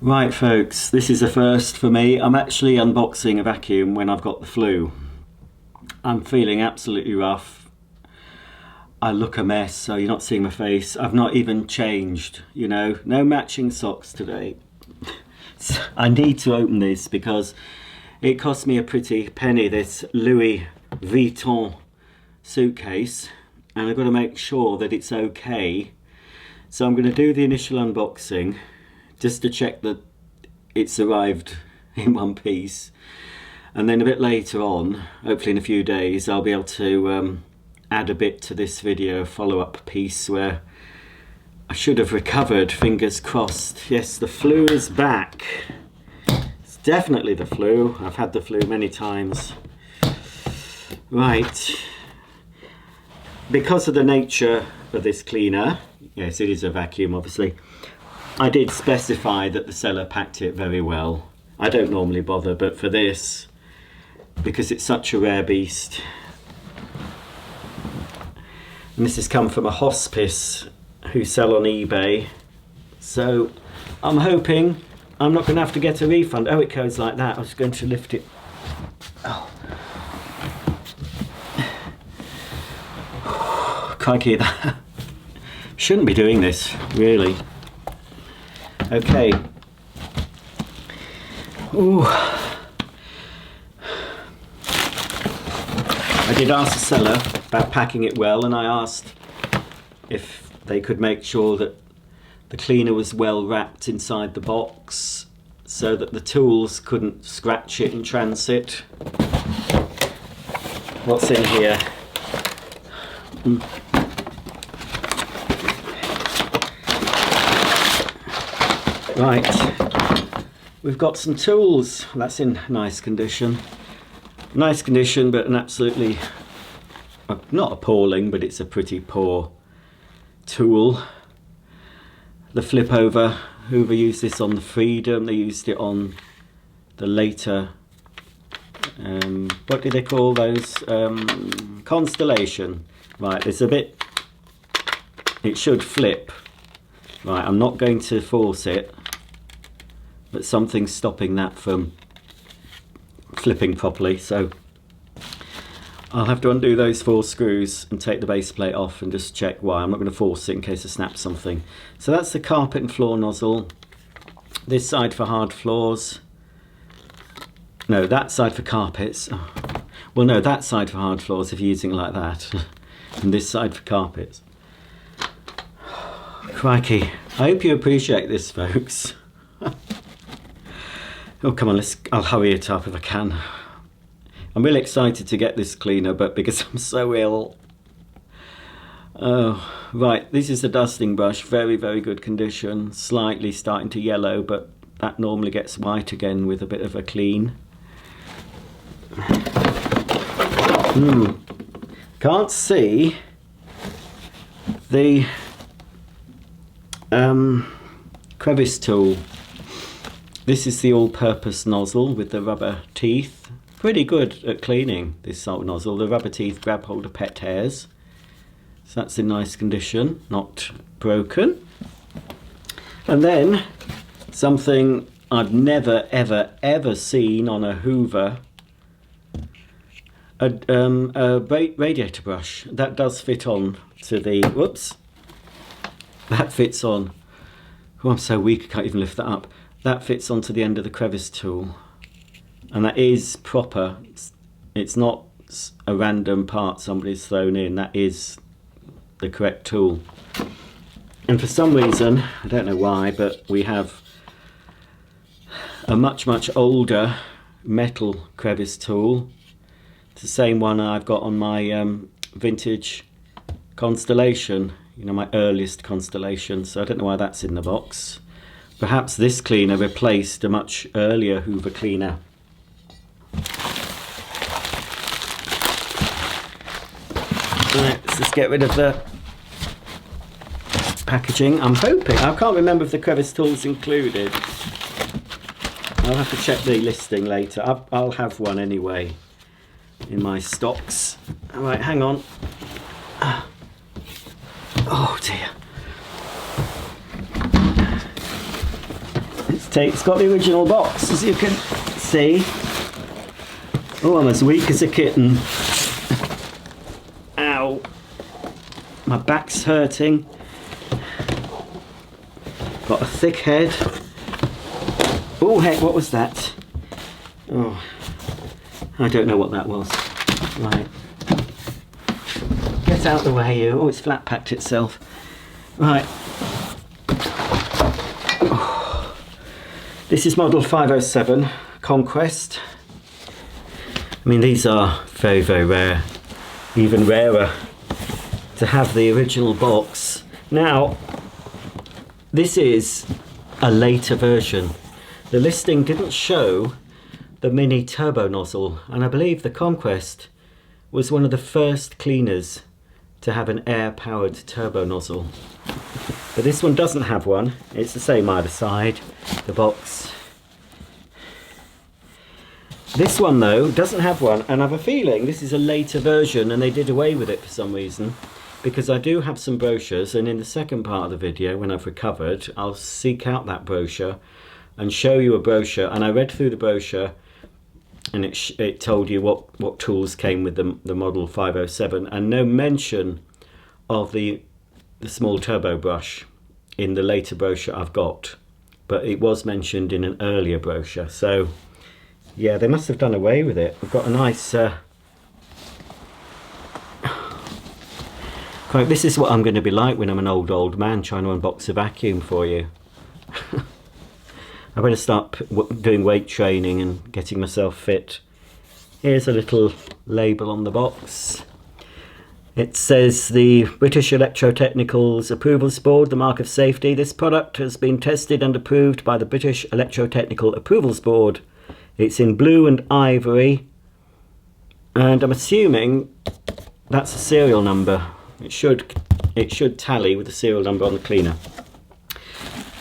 Right folks, this is a first for me. I'm actually unboxing a vacuum when I've got the flu. I'm feeling absolutely rough. I look a mess, so you're not seeing my face. I've not even changed, you know, no matching socks today. I need to open this because it cost me a pretty penny, this Louis Vuitton suitcase, and I've got to make sure that it's okay. So I'm going to do the initial unboxing just to check that it's arrived in one piece, and then a bit later on, hopefully in a few days, I'll be able to add a bit to this video, a follow-up piece where I should have recovered, fingers crossed. Yes, the flu is back. It's definitely the flu. I've had the flu many times. Right, because of the nature of this cleaner, yes, it is a vacuum obviously, I did specify that the seller packed it very well. I don't normally bother, but for this, because it's such a rare beast, and this has come from a hospice who sell on eBay, so I'm hoping I'm not going to have to get a refund. Oh, it goes like that. I was going to lift it. Oh. Crikey, that shouldn't be doing this, really. Okay. Ooh. I did ask the seller about packing it well, and I asked if they could make sure that the cleaner was well wrapped inside the box so that the tools couldn't scratch it in transit. What's in here? Right, we've got some tools. That's in nice condition. Nice condition, but an absolutely, not appalling, but it's a pretty poor tool. The flip over, Hoover used this on the Freedom, they used it on the later, what do they call those? Constellation. Right, there's a bit, it should flip. Right, I'm not going to force it, but something's stopping that from flipping properly, so I'll have to undo those 4 screws and take the base plate off and just check why. I'm not going to force it in case I snap something. So that's the carpet and floor nozzle. This side for hard floors. No, that side for carpets. Oh. Well, no, that side for hard floors if you're using it like that. And this side for carpets. Crikey. I hope you appreciate this, folks. Oh, come on, I'll hurry it up if I can. I'm really excited to get this cleaner, but because I'm so ill. Oh, right, this is the dusting brush, very, very good condition. Slightly starting to yellow, but that normally gets white again with a bit of a clean. Can't see the crevice tool. This is the all-purpose nozzle with the rubber teeth. Pretty good at cleaning, this salt nozzle. The rubber teeth grab hold of pet hairs. So that's in nice condition, not broken. And then something I've never ever ever seen on a Hoover, a radiator brush. That does fit on to the, whoops, that fits on. Oh, I'm so weak I can't even lift that up. That fits onto the end of the crevice tool, and that is proper. It's not a random part somebody's thrown in. That is the correct tool. And for some reason, I don't know why, but we have a much older metal crevice tool. It's the same one I've got on my vintage Constellation, you know, my earliest Constellation, so I don't know why that's in the box. Perhaps this cleaner replaced a much earlier Hoover cleaner. Right, let's just get rid of the packaging. I'm hoping, I can't remember if the crevice tool's included. I'll have to check the listing later. I'll have one anyway in my stocks. All right, hang on. Oh dear. It's got the original box, as you can see. Oh, I'm as weak as a kitten. Ow. My back's hurting. Got a thick head. Oh, heck, what was that? Oh, I don't know what that was. Right. Get out the way, you. Oh, it's flat packed itself. Right. Oh. This is model 507 Conquest. I mean, these are very, very rare. Even rarer to have the original box. Now, this is a later version. The listing didn't show the mini turbo nozzle, and I believe the Conquest was one of the first cleaners to have an air-powered turbo nozzle. But this one doesn't have one. It's the same either side, the box. This one though doesn't have one, and I have a feeling this is a later version and they did away with it for some reason, because I do have some brochures, and in the second part of the video when I've recovered I'll seek out that brochure and show you a brochure. And I read through the brochure and it told you what tools came with the model 507, and no mention of the small turbo brush in the later brochure I've got, but it was mentioned in an earlier brochure. So yeah, they must have done away with it. We've got a nice this is what I'm going to be like when I'm an old man trying to unbox a vacuum for you. I better start doing weight training and getting myself fit. Here's a little label on the box. It says the British Electrotechnical's Approvals Board, the mark of safety. This product has been tested and approved by the British Electrotechnical Approvals Board. It's in blue and ivory, and I'm assuming that's a serial number. It should tally with the serial number on the cleaner.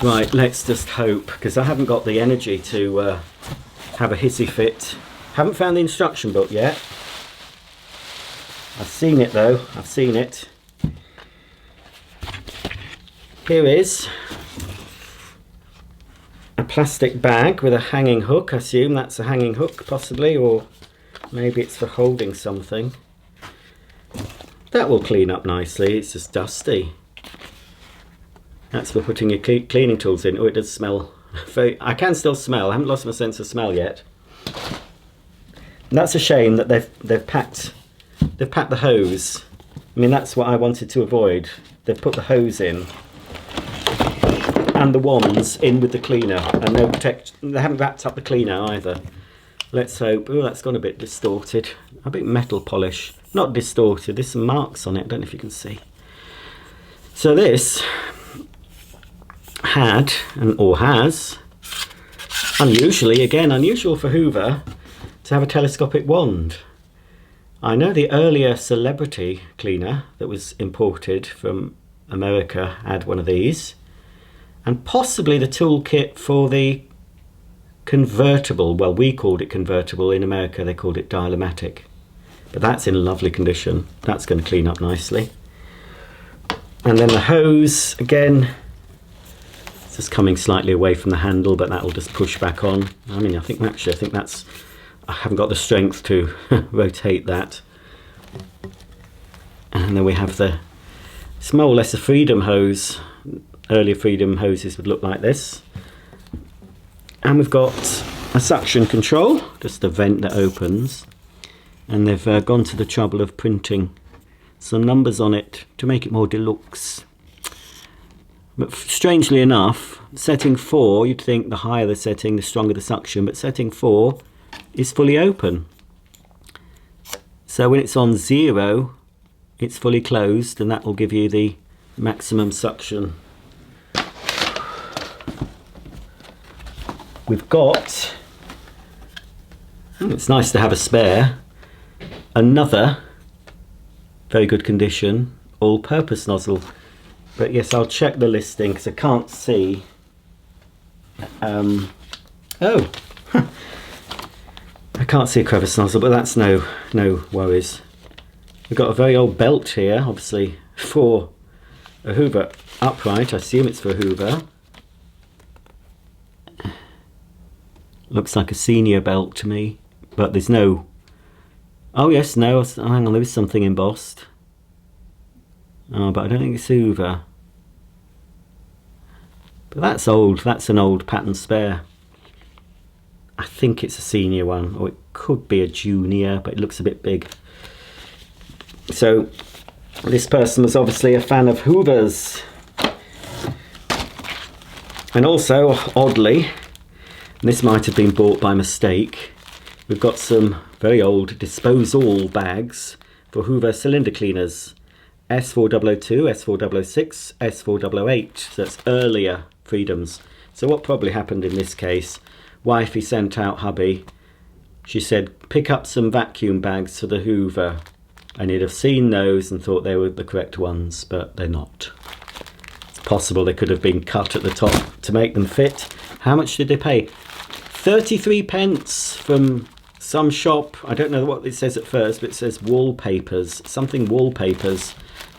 Right, let's just hope, because I haven't got the energy to have a hissy fit. Haven't found the instruction book yet. I've seen it though, I've seen it. Here is a plastic bag with a hanging hook. I assume that's a hanging hook possibly, or maybe it's for holding something. That will clean up nicely, it's just dusty. That's for putting your cleaning tools in. Oh, it does smell very... I can still smell, I haven't lost my sense of smell yet. And that's a shame that they've packed the hose. I mean, that's what I wanted to avoid. They've put the hose in and the wands in with the cleaner, and they haven't wrapped up the cleaner either. Let's hope. Oh, that's gone a bit distorted. A bit metal polish. Not distorted, there's some marks on it, I don't know if you can see. So this had, or has, unusual for Hoover, to have a telescopic wand. I know the earlier Celebrity cleaner that was imported from America had one of these, and possibly the toolkit for the convertible. Well, we called it convertible, in America they called it dial-o-matic. But that's in lovely condition. That's going to clean up nicely. And then the hose, again, it's just coming slightly away from the handle, but that will just push back on. I mean, I think that's, I haven't got the strength to rotate that. And then we have it's more or less a Freedom hose. Earlier Freedom hoses would look like this. And we've got a suction control, just a vent that opens. And they've gone to the trouble of printing some numbers on it to make it more deluxe. But strangely enough, setting 4, you'd think the higher the setting, the stronger the suction, but setting 4 is fully open. So when it's on 0, it's fully closed, and that will give you the maximum suction. We've got, it's nice to have a spare, another very good condition all-purpose nozzle. But yes, I'll check the listing because I can't see. I can't see a crevice nozzle, but that's no worries. We've got a very old belt here, obviously for a Hoover upright. I assume it's for a Hoover. Looks like a senior belt to me, but there's no... Oh yes, no, hang on, there is something embossed. Oh, but I don't think it's Hoover. But that's old, that's an old pattern spare. I think it's a senior one, or it could be a junior, but it looks a bit big. So this person was obviously a fan of Hoovers. And also, oddly, and this might have been bought by mistake, we've got some very old disposal bags for Hoover cylinder cleaners. S4002, S4006, S4008, so that's earlier freedoms. So what probably happened in this case, wifey sent out hubby, she said pick up some vacuum bags for the Hoover, and he'd have seen those and thought they were the correct ones, but they're not. It's possible they could have been cut at the top to make them fit. How much did they pay? 33 pence from some shop. I don't know what it says at first, but it says wallpapers, something wallpapers.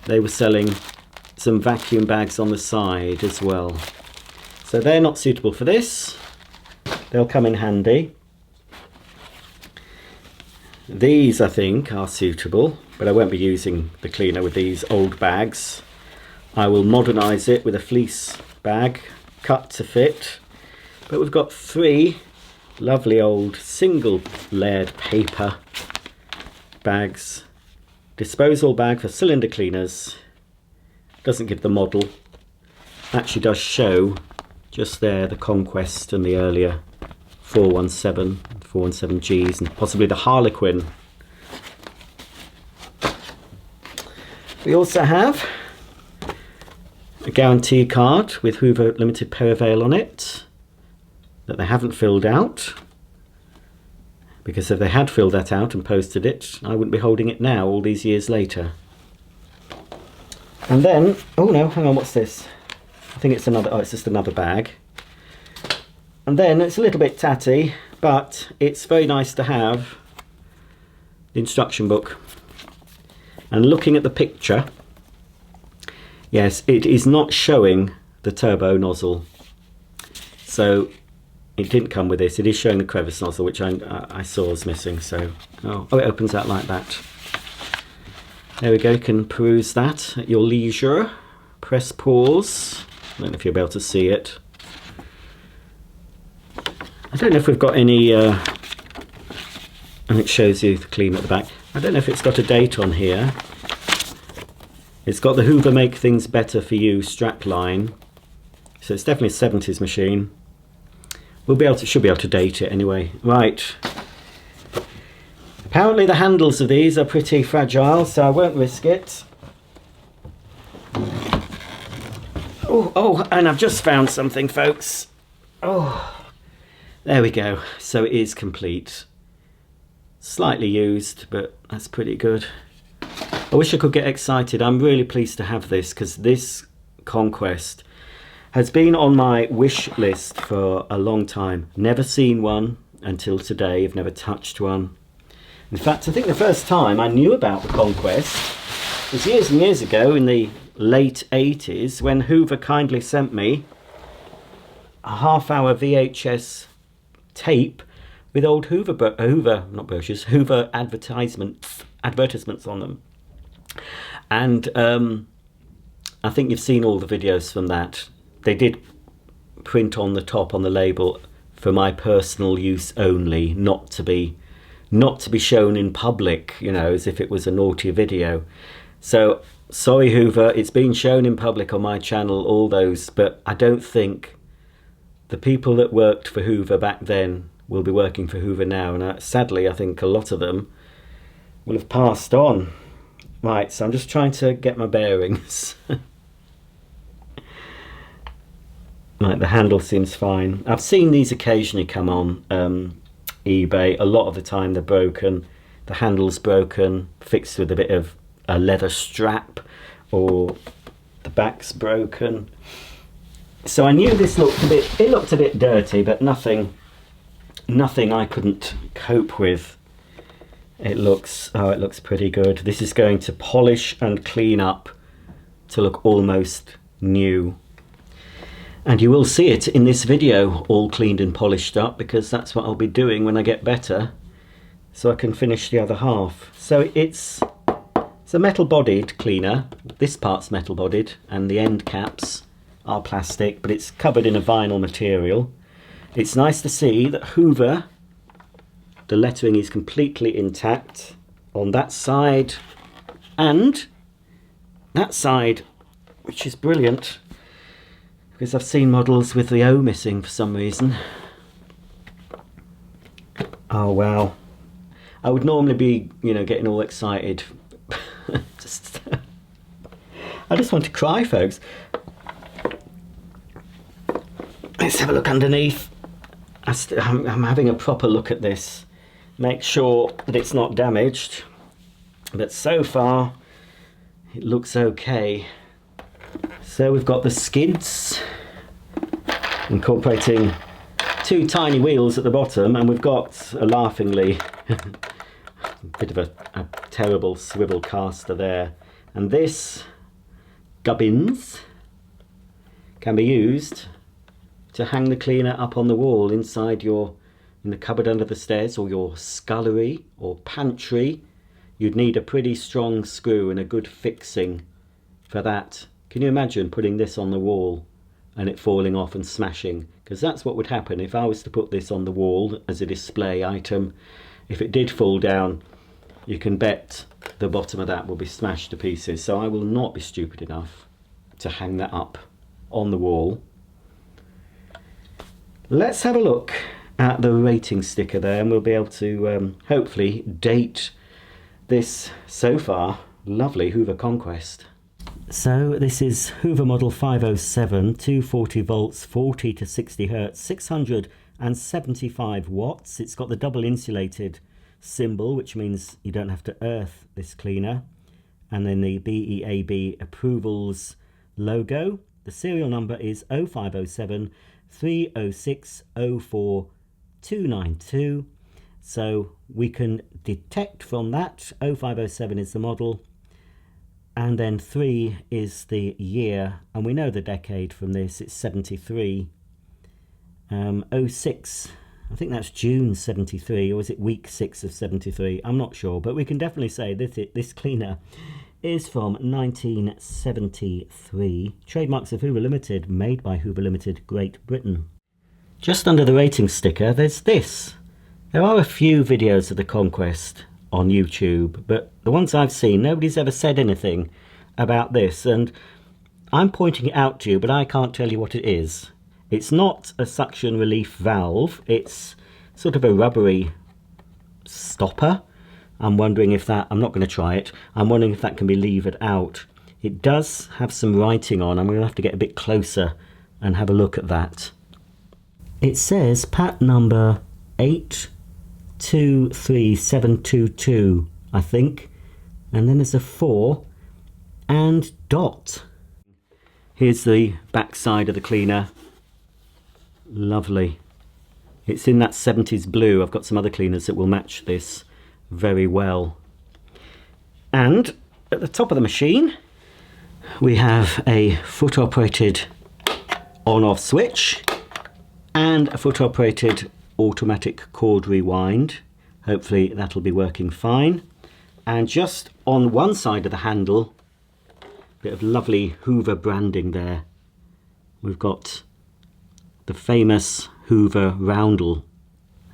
They were selling some vacuum bags on the side as well. So they're not suitable for this. They'll come in handy. These I think are suitable, but I won't be using the cleaner with these old bags. I will modernise it with a fleece bag, cut to fit. But we've got 3 lovely old single layered paper bags. Disposal bag for cylinder cleaners. Doesn't give the model. Actually does show just there the Conquest and the earlier 417, 417Gs, and possibly the Harlequin. We also have a guarantee card with Hoover Limited Perivale on it that they haven't filled out, because if they had filled that out and posted it, I wouldn't be holding it now all these years later. And then, oh no, hang on, what's this? I think it's another, oh, it's just another bag. And then it's a little bit tatty, but it's very nice to have the instruction book. And looking at the picture, yes, it is not showing the turbo nozzle. So it didn't come with this. It is showing the crevice nozzle, which I saw was missing. So, oh, it opens out like that. There we go. You can peruse that at your leisure. Press pause. I don't know if you'll be able to see it. I don't know if we've got any, and it shows you the clean at the back. I don't know if it's got a date on here. It's got the Hoover Make Things Better For You strap line. So it's definitely a 70s machine. We'll be able to, should be able to date it anyway. Right. Apparently the handles of these are pretty fragile, so I won't risk it. Oh, and I've just found something, folks. Oh. There we go. So it is complete. Slightly used, but that's pretty good. I wish I could get excited. I'm really pleased to have this, because this Conquest has been on my wish list for a long time. Never seen one until today. I've never touched one. In fact, I think the first time I knew about the Conquest was years and years ago in the late 80s, when Hoover kindly sent me a half-hour VHS tape with old Hoover advertisements on them. And I think you've seen all the videos from that. They did print on the top, on the label, for my personal use only, not to be shown in public, you know, as if it was a naughty video. So sorry Hoover, it's been shown in public on my channel, all those, but I don't think the people that worked for Hoover back then will be working for Hoover now, and sadly I think a lot of them will have passed on. Right, so I'm just trying to get my bearings. Right, the handle seems fine. I've seen these occasionally come on eBay. A lot of the time they're broken. The handle's broken, fixed with a bit of a leather strap, or the back's broken. So I knew this looked a bit dirty, but nothing I couldn't cope with. It looks pretty good. This is going to polish and clean up to look almost new. And you will see it in this video all cleaned and polished up, because that's what I'll be doing when I get better, so I can finish the other half. So it's a metal bodied cleaner. This part's metal bodied and the end caps are plastic, but it's covered in a vinyl material. It's nice to see that Hoover, the lettering is completely intact on that side and that side, which is brilliant, because I've seen models with the O missing for some reason. Oh wow. I would normally be, you know, getting all excited. I just want to cry, folks. Let's have a look underneath. I'm having a proper look at this. Make sure that it's not damaged. But so far, it looks okay. So we've got the skids, incorporating 2 tiny wheels at the bottom, and we've got a laughingly bit of a terrible swivel caster there. And this gubbins can be used to hang the cleaner up on the wall inside in the cupboard under the stairs, or your scullery or pantry. You'd need a pretty strong screw and a good fixing for that. Can you imagine putting this on the wall and it falling off and smashing? Because that's what would happen if I was to put this on the wall as a display item. If it did fall down, you can bet the bottom of that will be smashed to pieces. So I will not be stupid enough to hang that up on the wall. Let's have a look at the rating sticker there, and we'll be able to hopefully date this so far lovely Hoover Conquest. So this is Hoover model 507, 240 volts, 40 to 60 hertz, 675 watts. It's got the double insulated symbol, which means you don't have to earth this cleaner. And then the BEAB approvals logo. The serial number is 0507 306 04292. So we can detect from that 0507 is the model, and then 3 is the year, and we know the decade from this, it's 73. 06, I think that's June 73, or is it week 6 of 73? I'm not sure, but we can definitely say this cleaner is from 1973. Trademarks of Hoover Limited, made by Hoover Limited, Great Britain. Just under the rating sticker, there's this. There are a few videos of the Conquest on YouTube, but the ones I've seen, nobody's ever said anything about this, and I'm pointing it out to you, but I can't tell you what it is. It's not a suction relief valve, it's sort of a rubbery stopper. I'm wondering if that, I'm not going to try it, I'm wondering if that can be levered out. It does have some writing on. I'm going to have to get a bit closer and have a look at that. It says pat number 823722, I think, and then there's a 4 and dot. Here's the back side of the cleaner. Lovely. It's in that 70s blue. I've got some other cleaners that will match this very well. And at the top of the machine we have a foot operated on-off switch and a foot operated automatic cord rewind. Hopefully that'll be working fine. And just on one side of the handle, a bit of lovely Hoover branding there. We've got the famous Hoover roundel.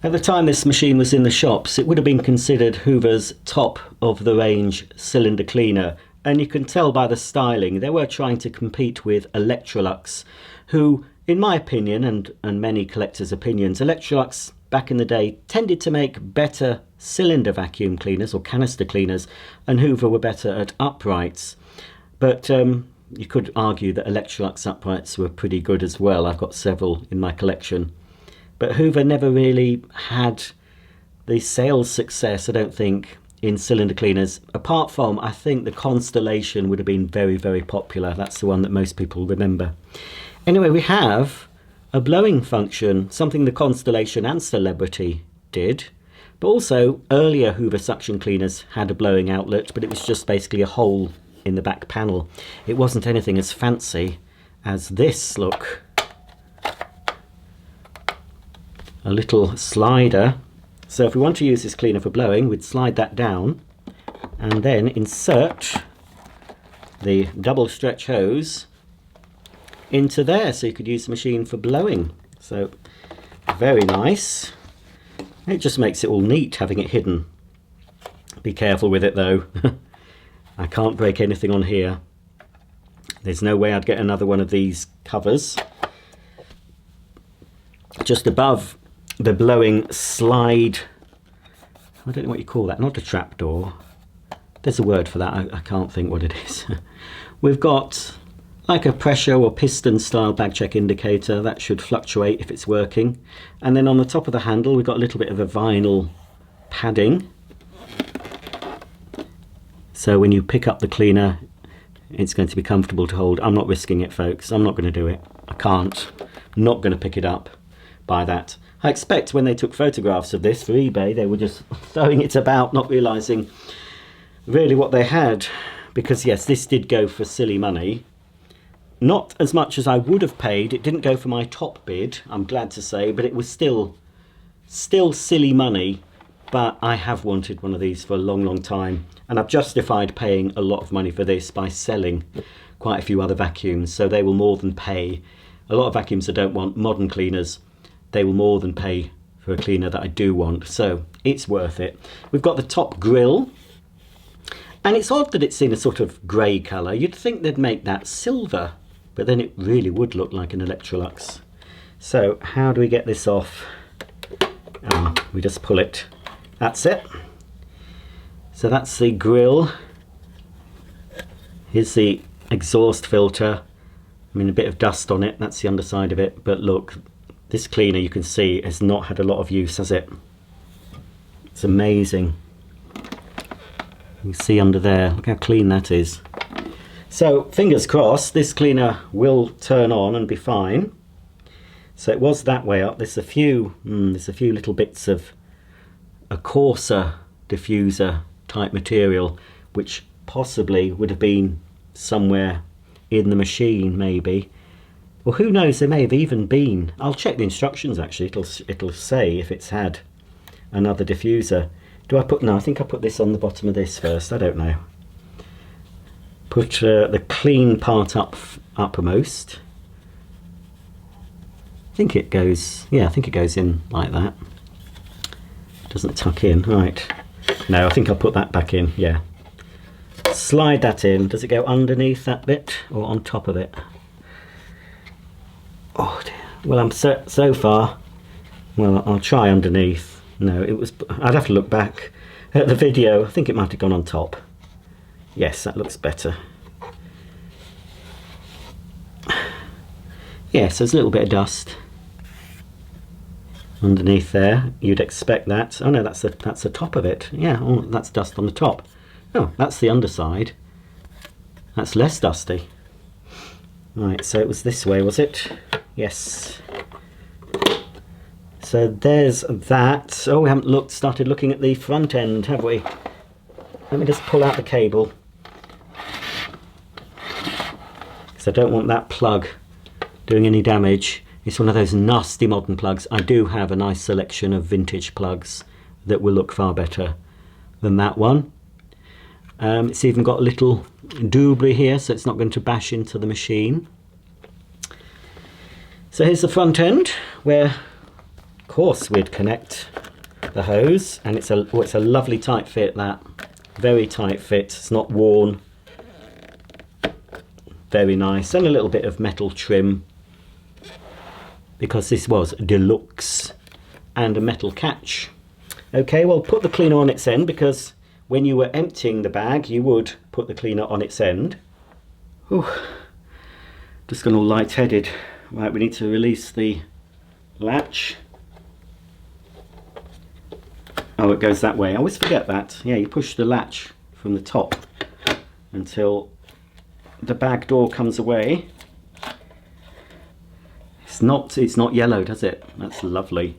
At the time this machine was in the shops, it would have been considered Hoover's top of the range cylinder cleaner, and you can tell by the styling they were trying to compete with Electrolux, who, in my opinion and many collectors' opinions, Electrolux back in the day tended to make better cylinder vacuum cleaners or canister cleaners, and Hoover were better at uprights. But you could argue that Electrolux uprights were pretty good as well. I've got several in my collection. But Hoover never really had the sales success, I don't think, in cylinder cleaners, apart from, I think, the Constellation would have been very, very popular. That's the one that most people remember. Anyway, we have a blowing function, something the Constellation and Celebrity did, but also earlier Hoover suction cleaners had a blowing outlet, but it was just basically a hole in the back panel. It wasn't anything as fancy as this, look. a little slider. So if we want to use this cleaner for blowing, we'd slide that down and then insert the double stretch hose into there, so you could use the machine for blowing. So very nice. It just makes it all neat having it hidden. Be careful with it though. I can't break anything on here. There's no way I'd get another one of these covers. Just above the blowing slide, I don't know what you call that, not a trapdoor. There's a word for that, I can't think what it is. We've got like a pressure or piston style bag check indicator that should fluctuate if it's working. And then on the top of the handle we've got a little bit of a vinyl padding. So when you pick up the cleaner, it's going to be comfortable to hold. I'm not risking it, folks. I'm not going to do it. I can't. I'm not going to pick it up by that. I expect when they took photographs of this for eBay, they were just throwing it about, not realising really what they had. Because yes, this did go for silly money. Not as much as I would have paid. It didn't go for my top bid, I'm glad to say, but it was still silly money. But I have wanted one of these for a long, long time. And I've justified paying a lot of money for this by selling quite a few other vacuums. So they will more than pay. A lot of vacuums I don't want, modern cleaners, they will more than pay for a cleaner that I do want. So it's worth it. We've got the top grill. And it's odd that it's in a sort of grey colour. You'd think they'd make that silver. But then it really would look like an Electrolux. So how do we get this off? We just pull it. That's it. So that's the grill. Here's the exhaust filter. I mean, a bit of dust on it. That's the underside of it. But look, this cleaner, you can see, has not had a lot of use, has it? It's amazing. You can see under there. Look how clean that is. So fingers crossed, this cleaner will turn on and be fine. So it was that way up. There's a few little bits of a coarser diffuser type material, which possibly would have been somewhere in the machine, maybe. Well, who knows? There may have even been. I'll check the instructions. Actually, it'll say if it's had another diffuser. Do I put? No, I think I put this on the bottom of this first. I don't know. Put the clean part uppermost. I think it goes. Yeah, I think it goes in like that. Doesn't tuck in, right? No, I think I'll put that back in. Yeah. Slide that in. Does it go underneath that bit or on top of it? Oh dear. Well, I'm so far. Well, I'll try underneath. No, it was. I'd have to look back at the video. I think it might have gone on top. Yes, that looks better. Yeah, so there's a little bit of dust underneath there. You'd expect that. Oh no, that's the top of it. Yeah, oh, that's dust on the top. Oh, that's the underside. That's less dusty. Right, so it was this way, was it? Yes. So there's that. Oh, we haven't started looking at the front end, have we? Let me just pull out the cable, because I don't want that plug doing any damage. It's one of those nasty modern plugs. I do have a nice selection of vintage plugs that will look far better than that one. It's even got a little doobly here, so it's not going to bash into the machine. So here's the front end, where of course we'd connect the hose, and it's a lovely tight fit, that. Very tight fit, it's not worn. Very nice, and a little bit of metal trim, because this was deluxe, and a metal catch. Okay, well, put the cleaner on its end, because when you were emptying the bag, you would put the cleaner on its end. Whew. Just gone all lightheaded. Right, we need to release the latch. Oh, it goes that way. I always forget that. Yeah, you push the latch from the top until the bag door comes away. It's not yellow, does it? That's lovely.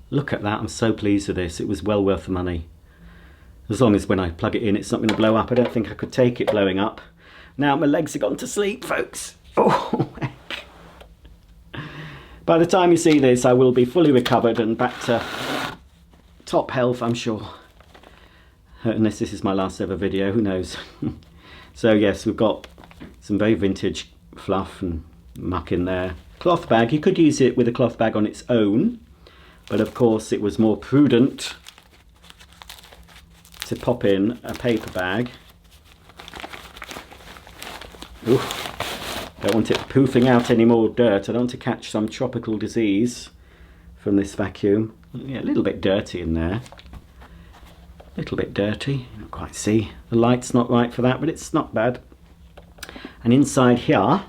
Look at that. I'm so pleased with this. It was well worth the money. As long as when I plug it in, it's not going to blow up. I don't think I could take it blowing up. Now my legs have gone to sleep, folks. Oh, heck. By the time you see this, I will be fully recovered and back to top health, I'm sure. Unless this is my last ever video, who knows. So yes, we've got some very vintage fluff and muck in there. Cloth bag, you could use it with a cloth bag on its own, but of course it was more prudent to pop in a paper bag. Ooh, don't want it poofing out any more dirt. I don't want to catch some tropical disease from this vacuum. Yeah, a little bit dirty in there. A little bit dirty, not quite see. The light's not right for that, but it's not bad. And inside here,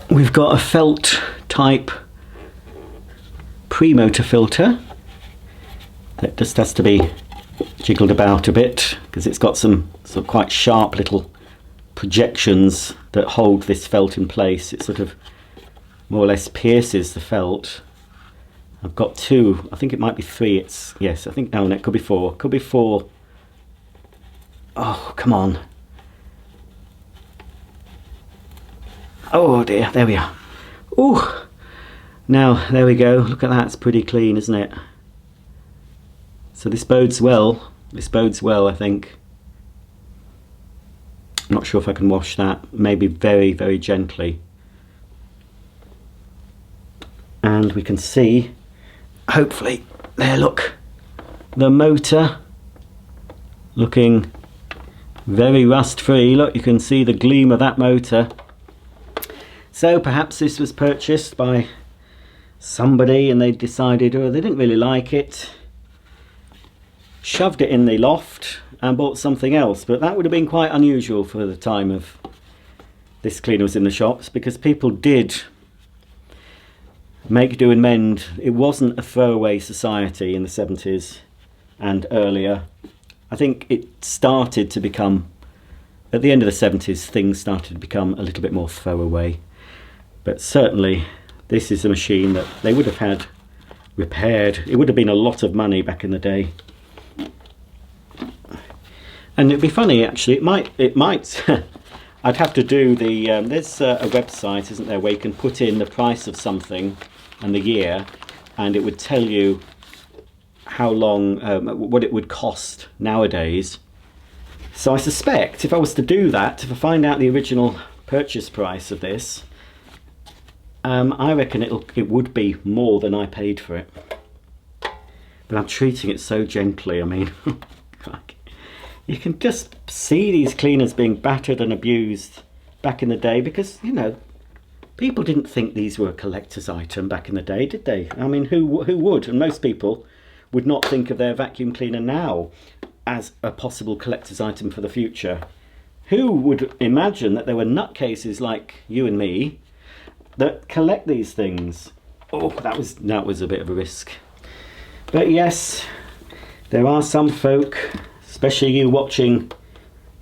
we've got a felt type pre-motor filter that just has to be jiggled about a bit because it's got some sort of quite sharp little projections that hold this felt in place. It sort of more or less pierces the felt. I've got two, I think it might be three. Yes, I think, no, it could be four. Could be four. Oh, come on. Oh dear, there we are. Ooh, now there we go. Look at that, it's pretty clean, isn't it? So this bodes well. This bodes well, I think. I'm not sure if I can wash that. Maybe very, very gently. And we can see, hopefully, there, look, the motor looking very rust free. Look, you can see the gleam of that motor. So perhaps this was purchased by somebody and they decided, oh, they didn't really like it, shoved it in the loft and bought something else. But that would have been quite unusual for the time of this cleaner was in the shops, because people did make do and mend. It wasn't a throwaway society in the 70s and earlier. I think it started to become, at the end of the 70s, things started to become a little bit more throwaway. But certainly this is a machine that they would have had repaired. It would have been a lot of money back in the day. And it'd be funny, actually, it might I'd have to do the, there's a website, isn't there, where you can put in the price of something and the year, and it would tell you how long, what it would cost nowadays. So I suspect if I was to do that, if I find out the original purchase price of this, I reckon it would be more than I paid for it. But I'm treating it so gently. I mean, you can just see these cleaners being battered and abused back in the day, because, you know, people didn't think these were a collector's item back in the day, did they? I mean, who would? And most people would not think of their vacuum cleaner now as a possible collector's item for the future. Who would imagine that there were nutcases like you and me that collect these things? Oh, that was a bit of a risk. But yes, there are some folk, especially you watching,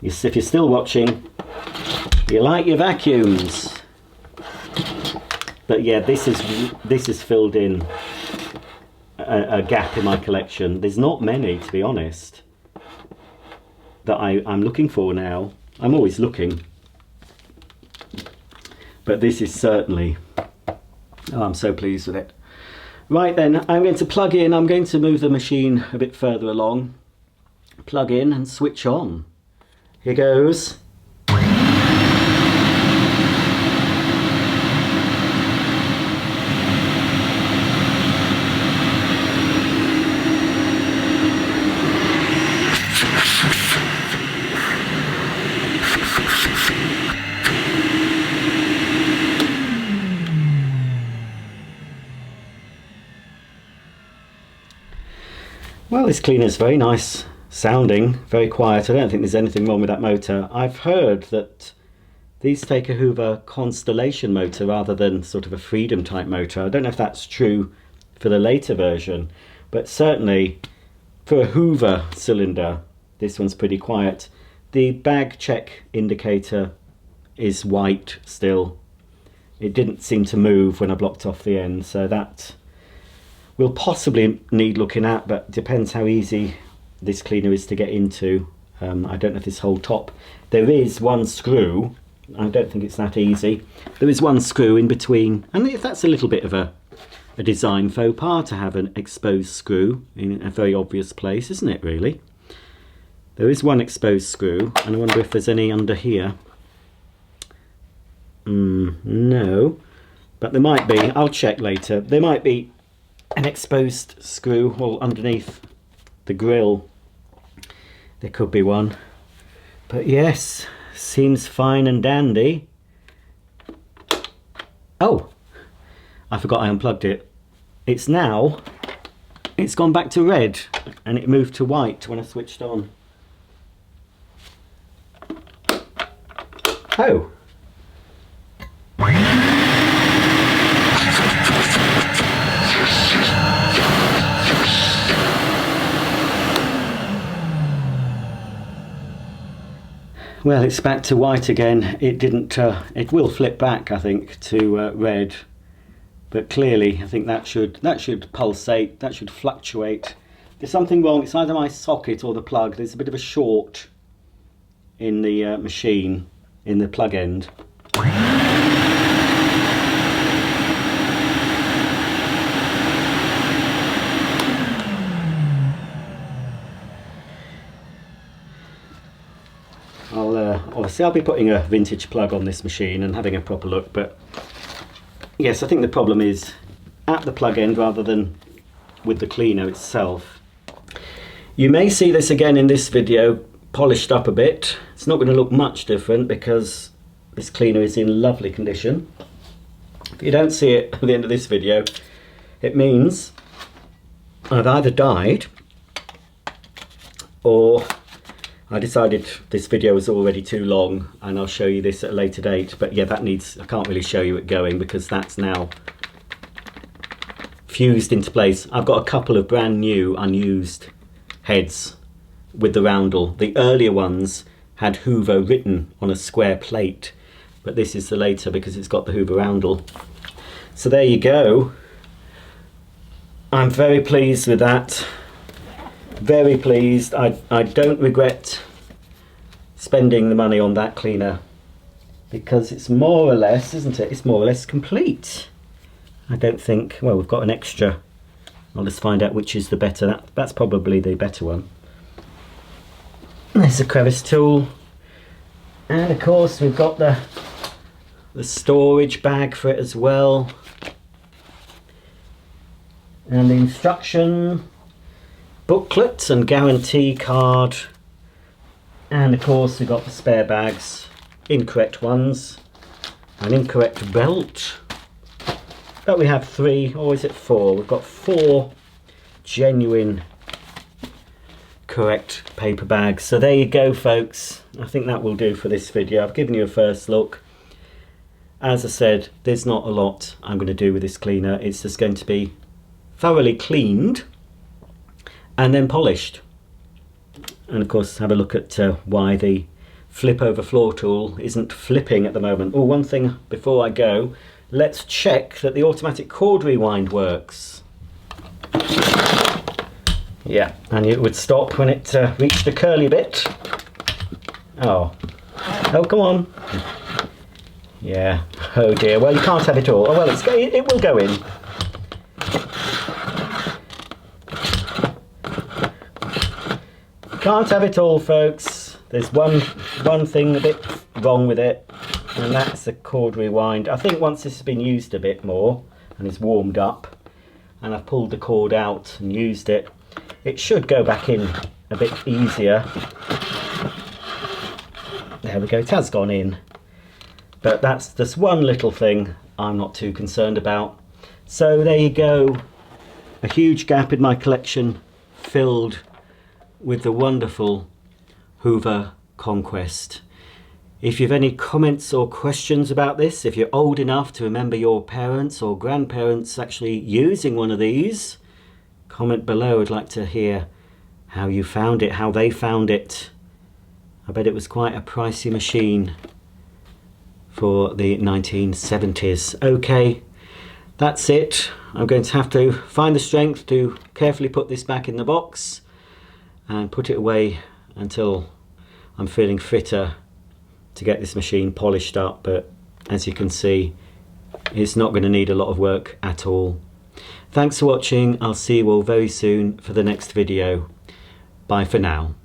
if you're still watching, you like your vacuums. But yeah, this is filled in a gap in my collection. There's not many, to be honest, that I'm looking for now. I'm always looking. But this is certainly, oh, I'm so pleased with it. Right then, I'm going to plug in, I'm going to move the machine a bit further along. Plug in and switch on. Here goes. Well, this cleaner is very nice sounding, very quiet. I don't think there's anything wrong with that motor. I've heard that these take a Hoover Constellation motor rather than sort of a Freedom type motor. I don't know if that's true for the later version, but certainly for a Hoover cylinder, this one's pretty quiet. The bag check indicator is white still. It didn't seem to move when I blocked off the end, so that will possibly need looking at, but depends how easy this cleaner is to get into. I don't know if this whole top, there is one screw I don't think it's that easy. There is one screw in between, and that's a little bit of a design faux pas to have an exposed screw in a very obvious place, isn't it, really? There is one exposed screw, and I wonder if there's any under here. No, but there might be. I'll check later. There might be an exposed screw all underneath the grill. There could be one. But yes, seems fine and dandy. Oh, I forgot I unplugged it. It's gone back to red, and it moved to white when I switched on. Oh. Well, it's back to white again. It didn't. It will flip back, I think, to red. But clearly, I think that should pulsate. That should fluctuate. There's something wrong. It's either my socket or the plug. There's a bit of a short in the machine, in the plug end. Obviously I'll be putting a vintage plug on this machine and having a proper look, but yes, I think the problem is at the plug end rather than with the cleaner itself. You may see this again in this video, polished up a bit. It's not going to look much different because this cleaner is in lovely condition. If you don't see it at the end of this video, it means I've either died or I decided this video was already too long and I'll show you this at a later date. But yeah, I can't really show you it going because that's now fused into place. I've got a couple of brand new unused heads with the roundel. The earlier ones had Hoover written on a square plate, but this is the later because it's got the Hoover roundel. So there you go. I'm very pleased with that. Very pleased. I don't regret spending the money on that cleaner because it's more or less, isn't it? It's more or less complete. I don't think, well, we've got an extra. I'll just find out which is the better. That's probably the better one. There's a crevice tool. And of course we've got the storage bag for it as well. And the instruction booklet and guarantee card, and of course we've got the spare bags, incorrect ones, an incorrect belt, but we have 3, or is it 4? We've got 4 genuine correct paper bags. So there you go, folks. I think that will do for this video. I've given you a first look. As I said, there's not a lot I'm going to do with this cleaner. It's just going to be thoroughly cleaned and then polished, and of course have a look at why the flip over floor tool isn't flipping at the moment. Oh, one thing before I go, let's check that the automatic cord rewind works. Yeah, and it would stop when it reached the curly bit. Oh, come on. Yeah, oh dear, well you can't have it all. Oh well, it will go in. Can't have it all, folks. There's one thing a bit wrong with it, and that's the cord rewind. I think once this has been used a bit more and is warmed up and I've pulled the cord out and used it, it should go back in a bit easier. There we go, it has gone in. But that's just one little thing I'm not too concerned about. So there you go, a huge gap in my collection filled with the wonderful Hoover Conquest. If you have any comments or questions about this, if you're old enough to remember your parents or grandparents actually using one of these, comment below. I'd like to hear how you found it, how they found it. I bet it was quite a pricey machine for the 1970s. Okay, that's it. I'm going to have to find the strength to carefully put this back in the box and put it away until I'm feeling fitter to get this machine polished up, but as you can see, it's not going to need a lot of work at all. Thanks for watching. I'll see you all very soon for the next video. Bye for now.